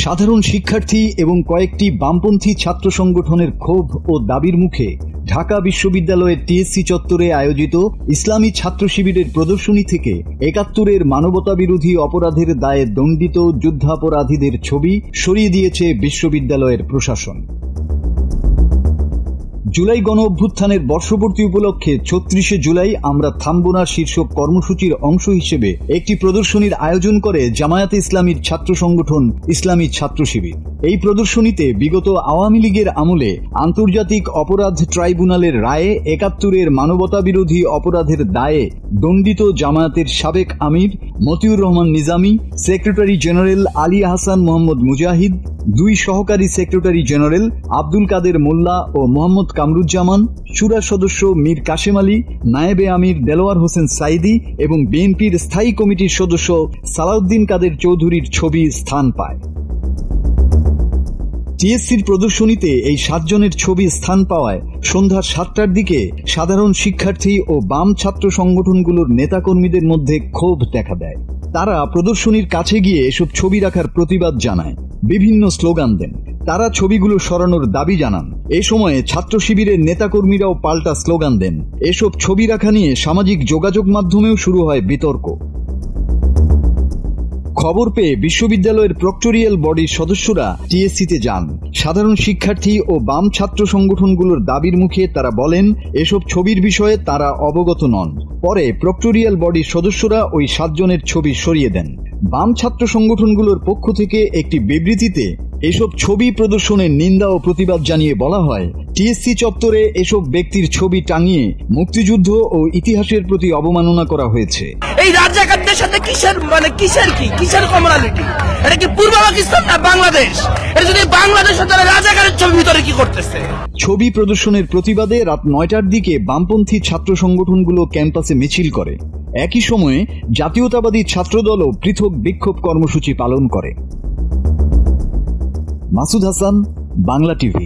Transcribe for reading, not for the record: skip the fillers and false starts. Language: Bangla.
সাধারণ শিক্ষার্থী এবং কয়েকটি বামপন্থী ছাত্র সংগঠনের ক্ষোভ ও দাবির মুখে ঢাকা বিশ্ববিদ্যালয়ের টিএসসি চত্বরে আয়োজিত ইসলামী ছাত্র শিবিরের প্রদর্শনী থেকে ৭১-এর মানবতাবিরোধী অপরাধের দায়ে দণ্ডিত যুদ্ধাপরাধীদের ছবি সরিয়ে দিয়েছে বিশ্ববিদ্যালয়ের প্রশাসন। জুলাই গণ অভ্যুত্থানের বর্ষপূর্তি উপলক্ষে ৩৬শে জুলাই আমরা থামব না শীর্ষক কর্মসূচির অংশ হিসেবে একটি প্রদর্শনীর আয়োজন করে জামায়াতে ইসলামীর ছাত্র সংগঠন ইসলামী ছাত্র শিবির। এই প্রদর্শনীতে বিগত আওয়ামী লীগের আমলে আন্তর্জাতিক অপরাধ ট্রাইব্যুনালের রায়ে ৭১-এর মানবতাবিরোধী অপরাধের দায়ে দণ্ডিত জামায়াতের সাবেক আমির মতিউর রহমান নিজামী, সেক্রেটারি জেনারেল আলী আহসান মোহাম্মদ মুজাহিদ, ২ সহকারী সেক্রেটারি জেনারেল আব্দুল কাদের মোল্লা ও মোহাম্মদ কামরুজ্জামান, শুরা সদস্য মীর কাশেম আলী, নায়েবে আমির দেলোয়ার হোসেন সাইদি এবং বিএনপির স্থায়ী কমিটির সদস্য সালাউদ্দিন কাদের চৌধুরীর ছবি স্থান পায়। টিএসসির প্রদর্শনীতে এই ৭ জনের ছবি স্থান পাওয়ায় সন্ধ্যা ৭টার দিকে সাধারণ শিক্ষার্থী ও বাম ছাত্র সংগঠনগুলোর নেতাকর্মীদের মধ্যে ক্ষোভ দেখা দেয়। তারা প্রদর্শনীর কাছে গিয়ে এসব ছবি রাখার প্রতিবাদ জানায়, বিভিন্ন স্লোগান দেন। তারা ছবিগুলো সরানোর দাবি জানান। এ সময়ে ছাত্র শিবিরের নেতাকর্মীরাও পাল্টা স্লোগান দেন। এসব ছবি রাখা নিয়ে সামাজিক যোগাযোগ মাধ্যমেও শুরু হয় বিতর্ক। খবর পেয়ে বিশ্ববিদ্যালয়ের প্রক্টোরিয়াল বডির সদস্যরা টিএসসিতে যান। সাধারণ শিক্ষার্থী ও বাম ছাত্র সংগঠনগুলোর দাবির মুখে তারা বলেন এসব ছবির বিষয়ে তারা অবগত নন। পরে প্রক্টোরিয়াল বডির সদস্যরা ওই ৭ জনের ছবি সরিয়ে দেন। বাম ছাত্র সংগঠনগুলোর পক্ষ থেকে একটি বিবৃতিতে এসব ছবি প্রদর্শনের নিন্দা ও প্রতিবাদ জানিয়ে বলা হয়, টিএসসি চত্বরে এসব ব্যক্তির ছবি টাঙিয়ে মুক্তিযুদ্ধ ও ইতিহাসের প্রতি অবমাননা করা হয়েছে। এই রাজাকারদের সাথে কিসের কমনালিটি? এটা কি পূর্ব পাকিস্তান না বাংলাদেশ? এটা যদি বাংলাদেশ হয় তাহলে রাজাকারের ছবি ভিতরে কি করতেছে? ছবি প্রদর্শনের প্রতিবাদে রাত ৯টার দিকে বামপন্থী ছাত্র সংগঠনগুলো ক্যাম্পাসে মিছিল করে। একই সময়ে জাতীয়তাবাদী ছাত্রদলও পৃথক বিক্ষোভ কর্মসূচি পালন করে। মাসুদ হাসান, বাংলা টিভি।